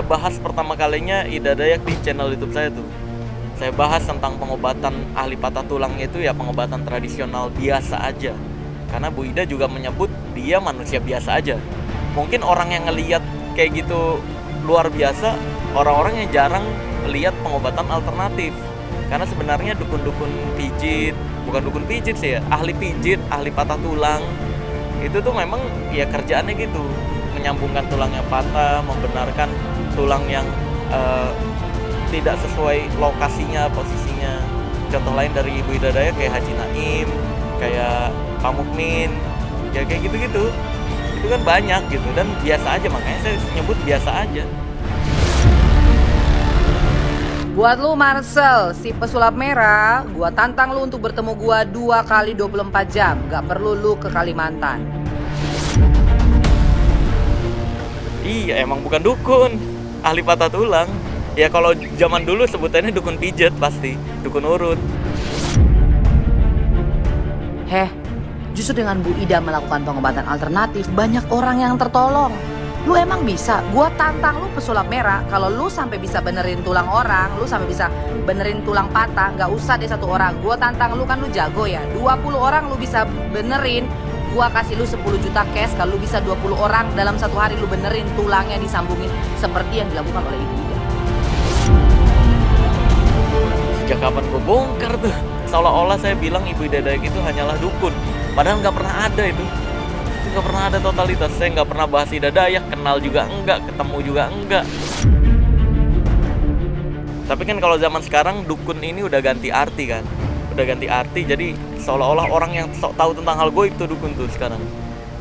bahas pertama kalinya Ida Dayak di channel YouTube saya tuh. Saya bahas tentang pengobatan ahli patah tulangnya itu ya pengobatan tradisional biasa aja. Karena Bu Ida juga menyebut dia manusia biasa aja. Mungkin orang yang ngelihat kayak gitu luar biasa, orang-orang yang jarang lihat pengobatan alternatif. Karena sebenarnya dukun-dukun pijit, bukan dukun pijit sih ya, ahli pijit, ahli patah tulang, itu tuh memang ya kerjaannya gitu, menyambungkan tulang yang patah, membenarkan tulang yang tidak sesuai lokasinya, posisinya. Contoh lain dari Ibu Ida Dayak kayak Haji Naim, kayak Pak Mukmin, ya kayak gitu-gitu. Itu kan banyak gitu dan biasa aja, makanya saya nyebut biasa aja. Buat lu Marcel, si pesulap merah, gua tantang lu untuk bertemu gua 2 kali 24 jam. Gak perlu lu ke Kalimantan. Iya, emang bukan dukun, ahli patah tulang. Ya kalau zaman dulu sebutannya dukun pijet pasti, dukun urut. Justru dengan Bu Ida melakukan pengobatan alternatif, banyak orang yang tertolong. Lu emang bisa? Gua tantang lu pesulap merah, kalau lu sampai bisa benerin tulang orang, lu sampai bisa benerin tulang patah, gak usah deh 1 orang. Gua tantang lu, kan lu jago ya, 20 orang lu bisa benerin. Gua kasih lu 10 juta cash kalau lu bisa 20 orang dalam 1 hari lu benerin tulangnya, disambungin seperti yang dilakukan oleh Ibu Ida. Sejak kapan gue bongkar tuh? Seolah-olah saya bilang Ibu Ida Dayak itu hanyalah dukun. Padahal nggak pernah ada itu. Nggak pernah ada totalitas. Saya nggak pernah bahas Ida Dayak, kenal juga enggak, ketemu juga enggak. Tapi kan kalau zaman sekarang dukun ini udah ganti arti kan. Udah ganti arti, jadi seolah-olah orang yang tahu tentang hal goib itu dukun tuh sekarang.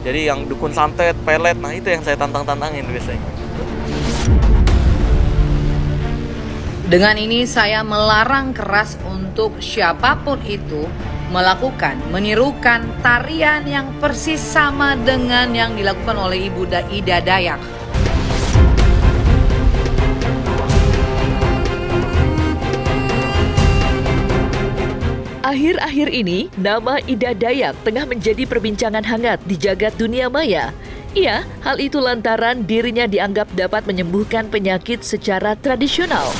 Jadi yang dukun santet, pelet, nah itu yang saya tantang-tantangin biasanya. Dengan ini saya melarang keras untuk siapapun itu melakukan, menirukan tarian yang persis sama dengan yang dilakukan oleh Ibu Ida Dayak. Akhir-akhir ini, nama Ida Dayak tengah menjadi perbincangan hangat di jagat dunia maya. Iya, hal itu lantaran dirinya dianggap dapat menyembuhkan penyakit secara tradisional.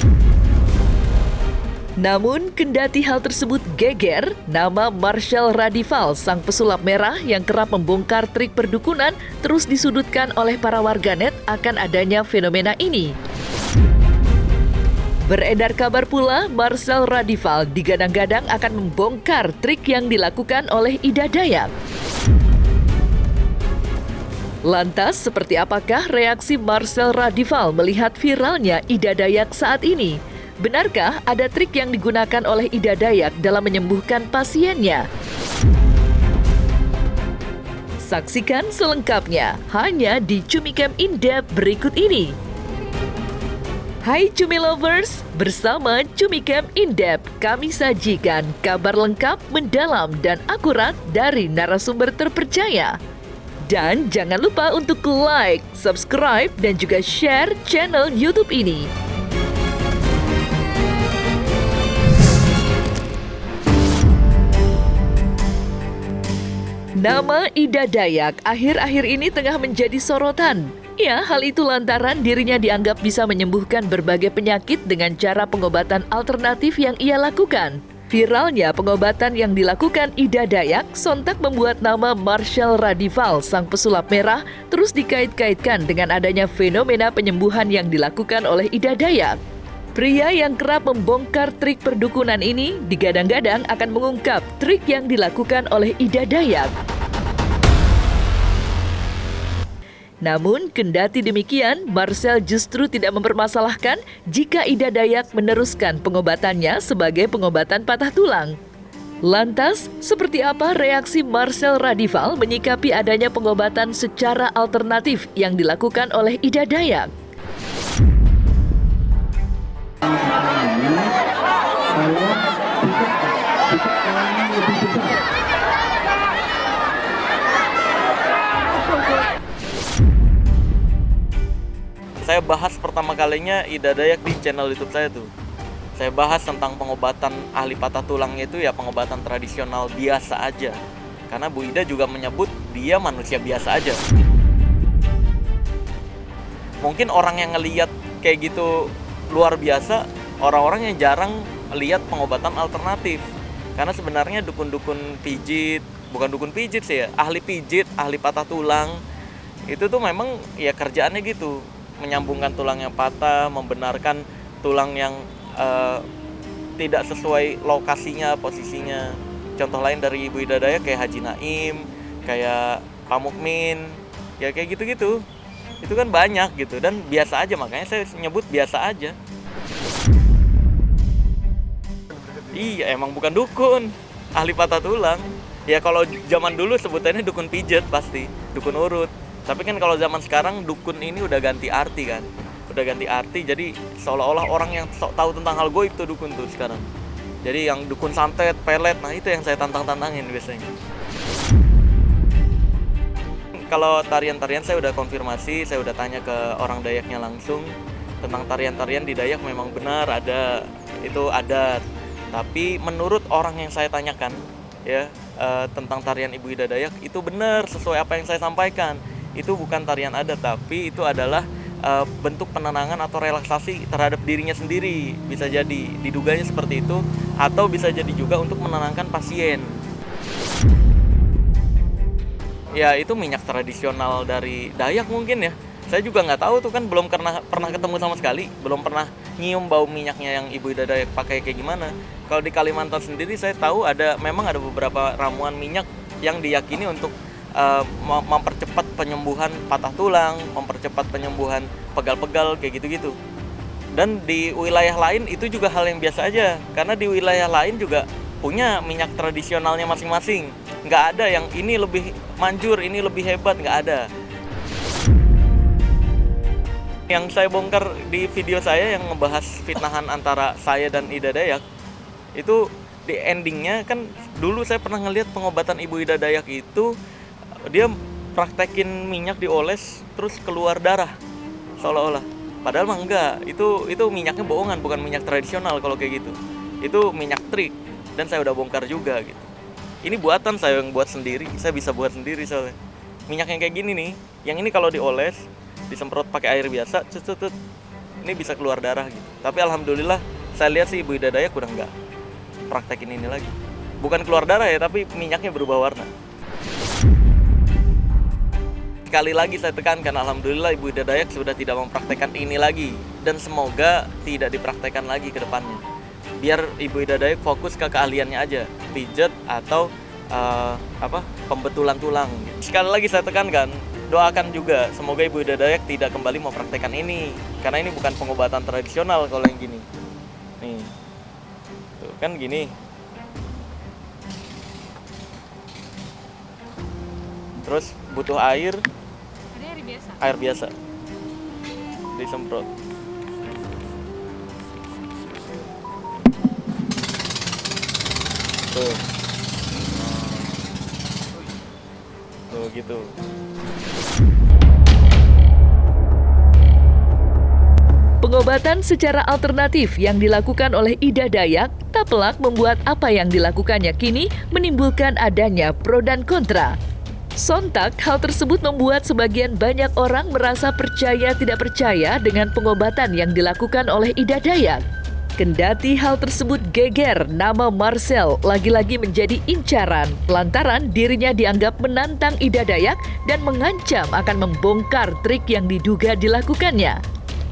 Namun, kendati hal tersebut geger, nama Marcel Radival, sang pesulap merah yang kerap membongkar trik perdukunan, terus disudutkan oleh para warganet akan adanya fenomena ini. Beredar kabar pula, Marcel Radival digadang-gadang akan membongkar trik yang dilakukan oleh Ida Dayak. Lantas, seperti apakah reaksi Marcel Radival melihat viralnya Ida Dayak saat ini? Benarkah ada trik yang digunakan oleh Ida Dayak dalam menyembuhkan pasiennya? Saksikan selengkapnya hanya di Cumi Camp In-Depth berikut ini. Hai Cumi Lovers, bersama Cumi Camp In-Depth kami sajikan kabar lengkap, mendalam, dan akurat dari narasumber terpercaya. Dan jangan lupa untuk like, subscribe, dan juga share channel YouTube ini. Nama Ida Dayak akhir-akhir ini tengah menjadi sorotan. Ya, hal itu lantaran dirinya dianggap bisa menyembuhkan berbagai penyakit dengan cara pengobatan alternatif yang ia lakukan. Viralnya pengobatan yang dilakukan Ida Dayak sontak membuat nama Marcel Radival, sang pesulap merah, terus dikait-kaitkan dengan adanya fenomena penyembuhan yang dilakukan oleh Ida Dayak. Pria yang kerap membongkar trik perdukunan ini digadang-gadang akan mengungkap trik yang dilakukan oleh Ida Dayak. Namun, kendati demikian, Marcel justru tidak mempermasalahkan jika Ida Dayak meneruskan pengobatannya sebagai pengobatan patah tulang. Lantas, seperti apa reaksi Marcel Radival menyikapi adanya pengobatan secara alternatif yang dilakukan oleh Ida Dayak? Saya bahas pertama kalinya Ida Dayak di channel YouTube saya tuh. Saya bahas tentang pengobatan ahli patah tulangnya itu ya pengobatan tradisional biasa aja. Karena Bu Ida juga menyebut dia manusia biasa aja. Mungkin orang yang ngelihat kayak gitu luar biasa, orang-orang yang jarang lihat pengobatan alternatif. Karena sebenarnya dukun-dukun pijit, bukan dukun pijit sih ya, ahli pijit, ahli patah tulang, itu tuh memang ya kerjaannya gitu, menyambungkan tulang yang patah, membenarkan tulang yang tidak sesuai lokasinya, posisinya. Contoh lain dari Ibu Ida Dayak kayak Haji Naim, kayak Pak Mukmin, ya kayak gitu-gitu. Itu kan banyak gitu, dan biasa aja, makanya saya nyebut biasa aja. Iya, emang bukan dukun, ahli patah tulang. Ya kalau zaman dulu sebutannya dukun pijet pasti, dukun urut. Tapi kan kalau zaman sekarang dukun ini udah ganti arti kan. Udah ganti arti, jadi seolah-olah orang yang sok tahu tentang hal goib tuh dukun tuh sekarang. Jadi yang dukun santet, pelet, nah itu yang saya tantang-tantangin biasanya. Kalau tarian-tarian saya udah konfirmasi, saya udah tanya ke orang Dayaknya langsung tentang tarian-tarian di Dayak memang benar ada, itu adat. Tapi menurut orang yang saya tanyakan ya tentang tarian Ibu Ida Dayak itu benar sesuai apa yang saya sampaikan. Itu bukan tarian adat, tapi itu adalah bentuk penenangan atau relaksasi terhadap dirinya sendiri. Bisa jadi diduganya seperti itu, atau bisa jadi juga untuk menenangkan pasien. Ya itu minyak tradisional dari Dayak mungkin ya. Saya juga nggak tahu tuh kan, belum pernah ketemu sama sekali, belum pernah nyium bau minyaknya yang Ibu Ida Dayak pakai kayak gimana. Kalau di Kalimantan sendiri saya tahu memang ada beberapa ramuan minyak yang diyakini untuk mempercepat penyembuhan patah tulang, mempercepat penyembuhan pegal-pegal kayak gitu-gitu. Dan di wilayah lain itu juga hal yang biasa aja, karena di wilayah lain juga punya minyak tradisionalnya masing-masing. Nggak ada yang ini lebih manjur, ini lebih hebat, nggak ada. Yang saya bongkar di video saya yang ngebahas fitnahan antara saya dan Ida Dayak, itu di endingnya kan dulu saya pernah ngelihat pengobatan Ibu Ida Dayak itu dia praktekin minyak dioles terus keluar darah seolah-olah. Padahal mah enggak, itu minyaknya bohongan, bukan minyak tradisional kalau kayak gitu. Itu minyak trik, dan saya udah bongkar juga gitu. Ini buatan saya yang buat sendiri, saya bisa buat sendiri soalnya. Minyak yang kayak gini nih, yang ini kalau dioles, disemprot pakai air biasa, cutut, ini bisa keluar darah gitu. Tapi alhamdulillah saya lihat sih Ibu Ida Dayak udah enggak praktekin ini lagi. Bukan keluar darah ya, tapi minyaknya berubah warna. Sekali lagi saya tekankan, alhamdulillah Ibu Ida Dayak sudah tidak mempraktekkan ini lagi, dan semoga tidak dipraktekkan lagi ke depannya. Biar Ibu Ida Dayak fokus ke keahliannya aja, pijat atau pembetulan tulang. Sekali lagi saya tekankan, doakan juga semoga Ibu Ida Dayak tidak kembali mempraktekkan ini, karena ini bukan pengobatan tradisional kalau yang gini. Nih, tuh kan gini. Terus butuh air. Ini air biasa. Air biasa. Disemprot. Tuh. Tuh gitu. Pengobatan secara alternatif yang dilakukan oleh Ida Dayak tak pelak membuat apa yang dilakukannya kini menimbulkan adanya pro dan kontra. Sontak, hal tersebut membuat sebagian banyak orang merasa percaya tidak percaya dengan pengobatan yang dilakukan oleh Ida Dayak. Kendati hal tersebut geger, nama Marcel lagi-lagi menjadi incaran lantaran dirinya dianggap menantang Ida Dayak dan mengancam akan membongkar trik yang diduga dilakukannya.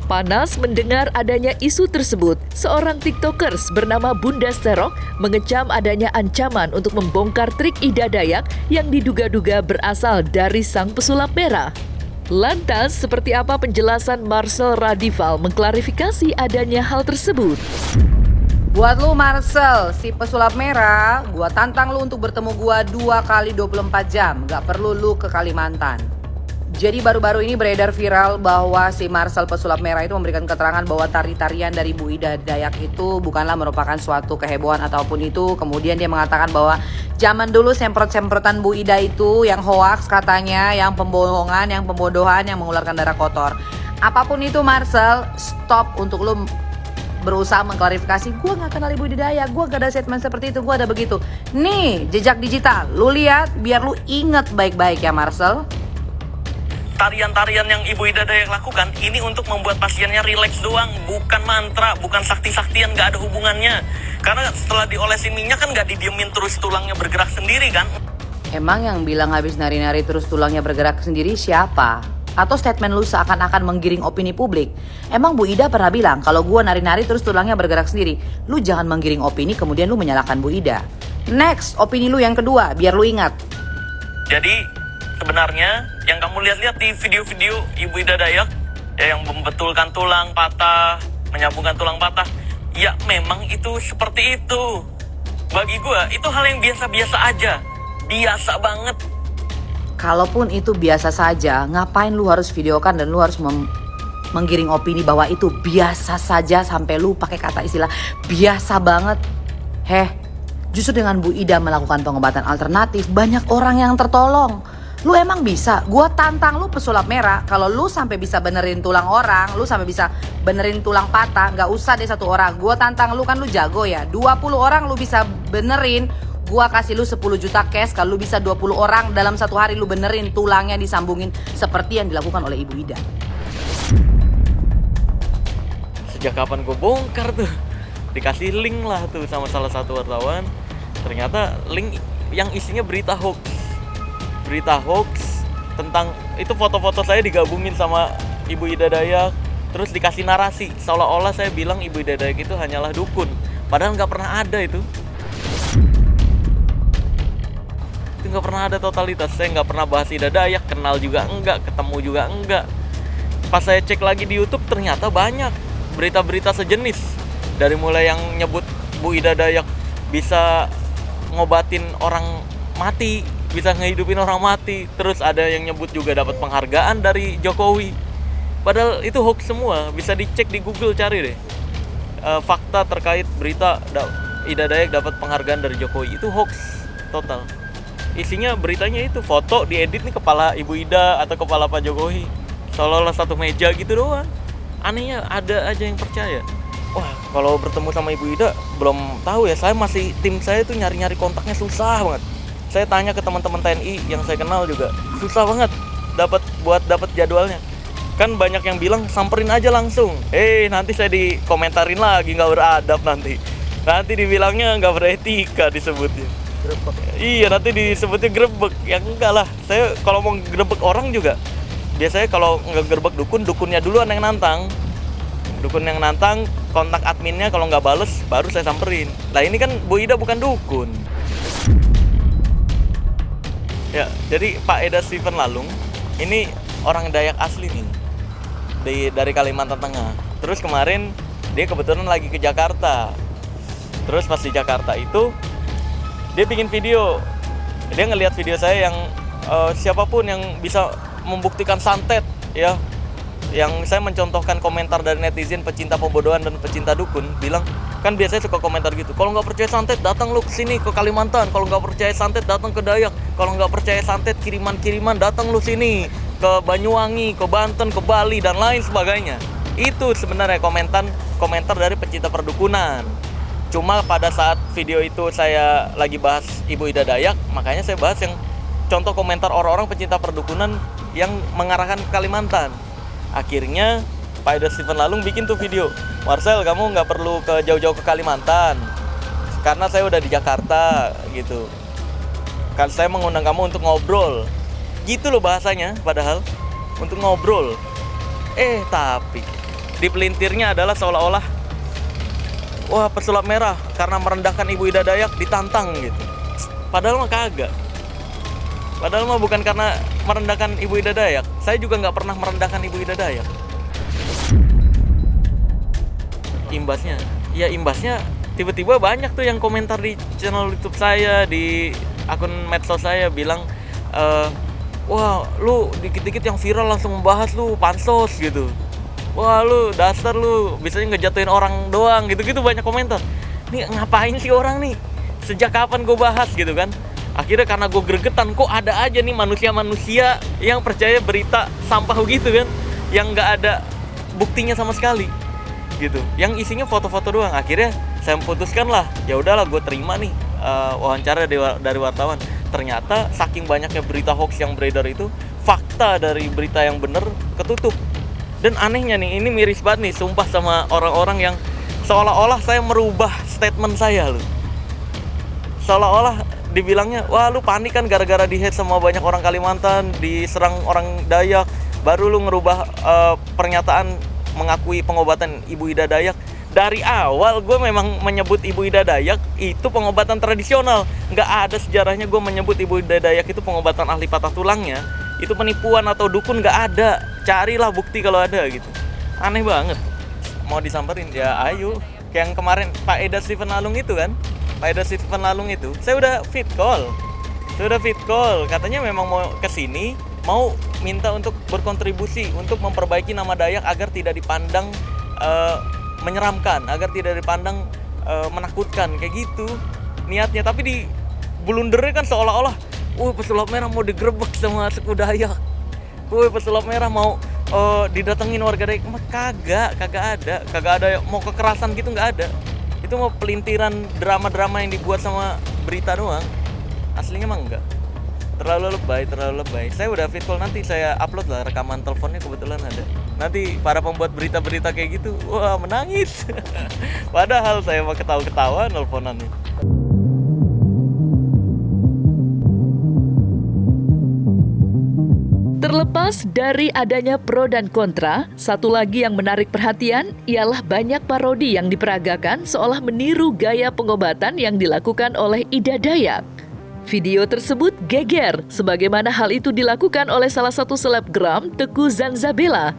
Panas mendengar adanya isu tersebut, seorang tiktokers bernama Bunda Serok mengecam adanya ancaman untuk membongkar trik Ida Dayak yang diduga-duga berasal dari sang pesulap merah. Lantas, seperti apa penjelasan Marcel Radival mengklarifikasi adanya hal tersebut? Buat lu Marcel, si pesulap merah, gua tantang lu untuk bertemu gua 2 kali 24 jam. Gak perlu lu ke Kalimantan. Jadi baru-baru ini beredar viral bahwa si Marcel pesulap merah itu memberikan keterangan bahwa tari-tarian dari Bu Ida Dayak itu bukanlah merupakan suatu kehebohan ataupun itu. Kemudian dia mengatakan bahwa zaman dulu semprot-semprotan Bu Ida itu yang hoaks katanya, yang pembohongan, yang pembodohan, yang mengeluarkan darah kotor. Apapun itu Marcel, stop untuk lu berusaha mengklarifikasi. Gue gak kenal Ibu Ida Dayak, gue gak ada statement seperti itu, gue ada begitu. Nih, jejak digital, lu lihat biar lu inget baik-baik ya Marcel. tarian-tarian yang Ibu Ida Dayak lakukan ini untuk membuat pasiennya rileks doang, bukan mantra, bukan sakti-saktian, nggak ada hubungannya. Karena setelah diolesin minyak kan nggak didiemin terus tulangnya bergerak sendiri kan. Emang yang bilang habis nari-nari terus tulangnya bergerak sendiri siapa? Atau statement lu seakan-akan menggiring opini publik? Emang Bu Ida pernah bilang kalau gua nari-nari terus tulangnya bergerak sendiri? Lu jangan menggiring opini kemudian lu menyalahkan Bu Ida. Next, opini lu yang kedua, biar lu ingat. Jadi sebenarnya yang kamu lihat-lihat di video-video Ibu Ida Dayak ya, yang membetulkan tulang patah, menyambungkan tulang patah, ya memang itu seperti itu. Bagi gua itu hal yang biasa-biasa aja, biasa banget. Kalaupun itu biasa saja, ngapain lu harus videokan dan lu harus menggiring opini bahwa itu biasa saja sampai lu pakai kata istilah biasa banget? Justru dengan Bu Ida melakukan pengobatan alternatif, banyak orang yang tertolong. Lu emang bisa? Gua tantang lu pesulap merah, kalau lu sampai bisa benerin tulang orang, lu sampai bisa benerin tulang patah, nggak usah deh satu orang. Gua tantang lu, kan lu jago ya. 20 orang lu bisa benerin, gua kasih lu 10 juta cash kalau lu bisa 20 orang dalam satu hari lu benerin tulangnya disambungin seperti yang dilakukan oleh Ibu Ida. Sejak kapan gue bongkar tuh? Dikasih link lah tuh sama salah satu wartawan. Ternyata link yang isinya berita hoax. Berita hoax tentang itu, foto-foto saya digabungin sama Ibu Ida Dayak, terus dikasih narasi seolah-olah saya bilang Ibu Ida Dayak itu hanyalah dukun. Padahal nggak pernah ada itu. Nggak pernah ada totalitas. Saya nggak pernah bahas Ida Dayak, kenal juga enggak, ketemu juga enggak. Pas saya cek lagi di YouTube ternyata banyak berita-berita sejenis. Dari mulai yang nyebut Bu Ida Dayak bisa ngobatin orang mati, bisa ngehidupin orang mati. Terus ada yang nyebut juga dapat penghargaan dari Jokowi. Padahal itu hoax semua, bisa dicek di Google, cari deh. Fakta terkait berita Ida Dayak dapat penghargaan dari Jokowi, itu hoax total. Isinya beritanya itu foto diedit nih kepala Ibu Ida atau kepala Pak Jokowi, seolah-olah satu meja gitu doang. Anehnya ada aja yang percaya. Wah, kalau bertemu sama Ibu Ida belum tahu ya, tim saya tuh nyari-nyari kontaknya susah banget. Saya tanya ke teman-teman TNI yang saya kenal juga, susah banget dapat jadwalnya. Kan banyak yang bilang samperin aja langsung. Nanti saya dikomentarin lagi nggak beradab nanti. Nanti dibilangnya nggak beretika disebutnya. Iya, nanti disebutnya grebek. Ya enggak lah, saya kalau mau grebek orang juga biasanya kalau nggak grebek dukunnya duluan yang nantang. Dukun yang nantang, kontak adminnya, kalau nggak bales baru saya samperin. Lah ini kan Bu Ida bukan dukun. Ya, jadi Pak Eda Steven Lalung ini orang Dayak asli nih, dari Kalimantan Tengah. Terus kemarin dia kebetulan lagi ke Jakarta. Terus pas di Jakarta itu dia bikin video. Dia ngelihat video saya yang siapapun yang bisa membuktikan santet ya. Yang saya mencontohkan komentar dari netizen pecinta pembodohan dan pecinta dukun, bilang, kan biasanya suka komentar gitu. Kalau nggak percaya santet, datang lu ke sini ke Kalimantan. Kalau nggak percaya santet, datang ke Dayak. Kalau nggak percaya santet, kiriman-kiriman, datang lu sini ke Banyuwangi, ke Banten, ke Bali dan lain sebagainya. Itu sebenarnya komentar dari pecinta perdukunan. Cuma pada saat video itu saya lagi bahas Ibu Ida Dayak, makanya saya bahas yang contoh komentar orang-orang pecinta perdukunan yang mengarahkan ke Kalimantan. Akhirnya Pak Eda Steven Lalung bikin tuh video, Marcel kamu nggak perlu ke jauh-jauh ke Kalimantan, karena saya udah di Jakarta gitu. Kan saya mengundang kamu untuk ngobrol, gitu loh bahasanya, padahal untuk ngobrol. Tapi di pelintirnya adalah seolah-olah, wah pesulap merah karena merendahkan Ibu Ida Dayak ditantang gitu. Padahal mah kagak. Padahal mah bukan karena merendahkan Ibu Ida Dayak. Saya juga nggak pernah merendahkan Ibu Ida Dayak. Imbasnya tiba-tiba banyak tuh yang komentar di channel YouTube saya, di akun medsos saya, bilang, wah lu dikit-dikit yang viral langsung membahas lu pansos gitu. Wah lu dasar lu bisanya ngejatuhin orang doang gitu-gitu, banyak komentar. Nih ngapain sih orang nih? Sejak kapan gue bahas gitu kan? Akhirnya karena gue gregetan, kok ada aja nih manusia-manusia yang percaya berita sampah gitu kan, yang nggak ada buktinya sama sekali gitu, yang isinya foto-foto doang. Akhirnya saya memutuskan lah, ya udahlah gue terima nih wawancara dari wartawan. Ternyata saking banyaknya berita hoax yang beredar itu, fakta dari berita yang bener ketutup. Dan anehnya nih, ini miris banget nih sumpah sama orang-orang yang seolah-olah saya merubah statement saya loh. Seolah-olah dibilangnya, wah lu panik kan gara-gara di-hate sama banyak orang Kalimantan, diserang orang Dayak, baru lu ngerubah pernyataan mengakui pengobatan Ibu Ida Dayak. Dari awal gue memang menyebut Ibu Ida Dayak itu pengobatan tradisional. Nggak ada sejarahnya gue menyebut Ibu Ida Dayak itu pengobatan ahli patah tulangnya. Itu penipuan atau dukun, nggak ada. Carilah bukti kalau ada gitu. Aneh banget. Mau disamperin ya ayo. Kayak yang kemarin Pak Eda Stephen Lalung itu kan. Pak Eda Stephen Lalung itu, saya udah fit call. Katanya memang mau kesini, mau minta untuk berkontribusi untuk memperbaiki nama Dayak agar tidak dipandang menyeramkan, agar tidak dipandang menakutkan kayak gitu niatnya. Tapi di blundernya kan seolah-olah pesulap merah mau digerebek sama suku Dayak, pesulap merah mau didatengin warga Dayak. Kagak ada mau kekerasan gitu, nggak ada. Itu mau pelintiran drama-drama yang dibuat sama berita doang. Aslinya mah enggak. Terlalu lebay. Saya udah fit call, nanti saya upload lah rekaman teleponnya, kebetulan ada. Nanti para pembuat berita-berita kayak gitu, wah menangis. Padahal saya mau ketawa-ketawa nelponannya. Terlepas dari adanya pro dan kontra, satu lagi yang menarik perhatian ialah banyak parodi yang diperagakan seolah meniru gaya pengobatan yang dilakukan oleh Ida Dayak. Video tersebut geger, sebagaimana hal itu dilakukan oleh salah satu selebgram, Teguh Zanzabela.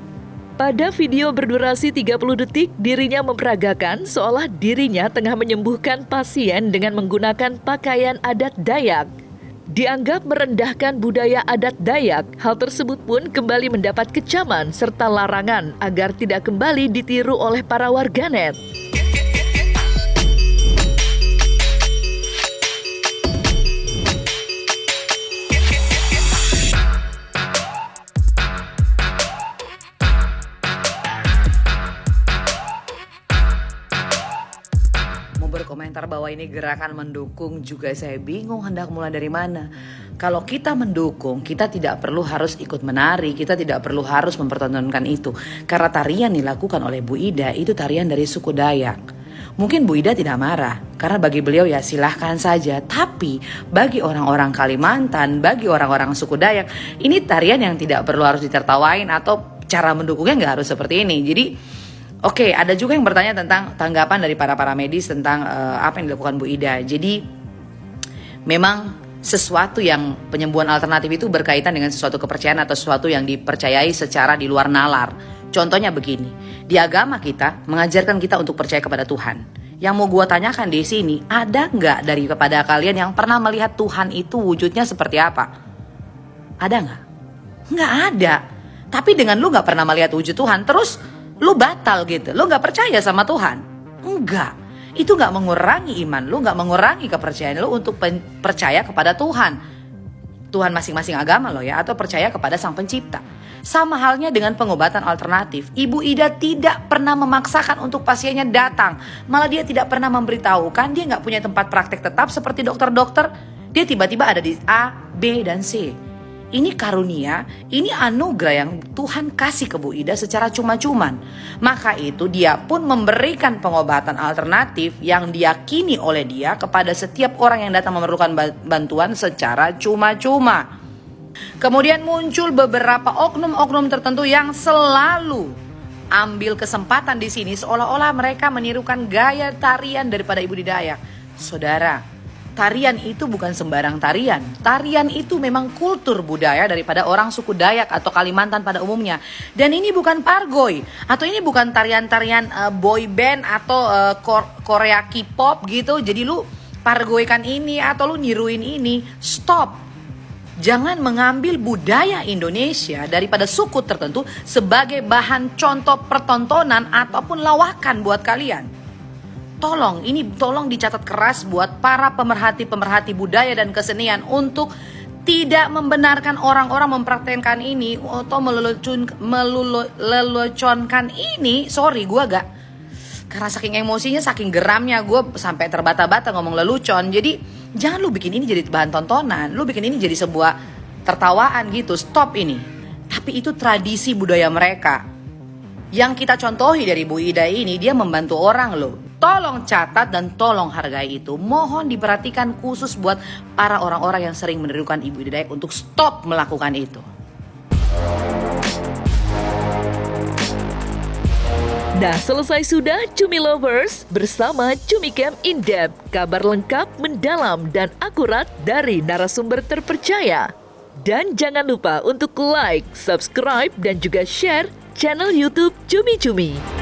Pada video berdurasi 30 detik, dirinya memperagakan seolah dirinya tengah menyembuhkan pasien dengan menggunakan pakaian adat Dayak. Dianggap merendahkan budaya adat Dayak, hal tersebut pun kembali mendapat kecaman serta larangan agar tidak kembali ditiru oleh para warganet. Berkomentar bahwa ini gerakan mendukung juga saya bingung hendak mulai dari mana. Kalau kita mendukung, kita tidak perlu harus ikut menari, kita tidak perlu harus mempertontonkan itu. Karena tarian dilakukan oleh Bu Ida itu tarian dari suku Dayak. Mungkin Bu Ida tidak marah, karena bagi beliau ya silahkan saja. Tapi bagi orang-orang Kalimantan, bagi orang-orang suku Dayak, ini tarian yang tidak perlu harus ditertawain atau cara mendukungnya nggak harus seperti ini. Jadi oke, ada juga yang bertanya tentang tanggapan dari para medis tentang apa yang dilakukan Bu Ida. Jadi memang sesuatu yang penyembuhan alternatif itu berkaitan dengan sesuatu kepercayaan atau sesuatu yang dipercayai secara di luar nalar. Contohnya begini, di agama kita mengajarkan kita untuk percaya kepada Tuhan. Yang mau gua tanyakan di sini, ada nggak dari kepada kalian yang pernah melihat Tuhan itu wujudnya seperti apa? Ada nggak? Nggak ada. Tapi dengan lu nggak pernah melihat wujud Tuhan, terus lu batal gitu, lu gak percaya sama Tuhan? Enggak, itu gak mengurangi iman lu, gak mengurangi kepercayaan lu untuk percaya kepada Tuhan. Tuhan masing-masing agama lo ya, atau percaya kepada Sang Pencipta. Sama halnya dengan pengobatan alternatif. Ibu Ida tidak pernah memaksakan untuk pasiennya datang. Malah dia tidak pernah memberitahukan, dia gak punya tempat praktek tetap seperti dokter-dokter. Dia tiba-tiba ada di A, B, dan C. Ini karunia, ini anugerah yang Tuhan kasih ke Bu Ida secara cuma-cuman. Maka itu dia pun memberikan pengobatan alternatif yang diyakini oleh dia kepada setiap orang yang datang memerlukan bantuan secara cuma-cuma. Kemudian muncul beberapa oknum-oknum tertentu yang selalu ambil kesempatan di sini seolah-olah mereka menirukan gaya tarian daripada Ibu Ida Dayak. Saudara, tarian itu bukan sembarang tarian. Tarian itu memang kultur budaya daripada orang suku Dayak atau Kalimantan pada umumnya. Dan ini bukan pargoy. Atau ini bukan tarian-tarian boy band atau Korea K-pop gitu. Jadi lu pargoykan ini atau lu niruin ini. Stop. Jangan mengambil budaya Indonesia daripada suku tertentu sebagai bahan contoh pertontonan ataupun lawakan buat kalian. Tolong dicatat keras buat para pemerhati budaya dan kesenian untuk tidak membenarkan orang-orang mempraktekkan ini atau meleluconkan ini. Sorry, gue agak karena saking emosinya, saking geramnya gue sampai terbata-bata ngomong lelucon. Jadi jangan lu bikin ini jadi bahan tontonan, lu bikin ini jadi sebuah tertawaan gitu, stop ini. Tapi itu tradisi budaya mereka. Yang kita contohi dari Bu Ida ini, dia membantu orang loh. Tolong catat dan tolong hargai itu. Mohon diperhatikan khusus buat para orang-orang yang sering menirukan Ibu Ida Dayak untuk stop melakukan itu. Nah, selesai sudah Cumi Lovers bersama Cumi Camp In Depth. Kabar lengkap, mendalam, dan akurat dari narasumber terpercaya. Dan jangan lupa untuk like, subscribe, dan juga share channel YouTube Cumi Cumi.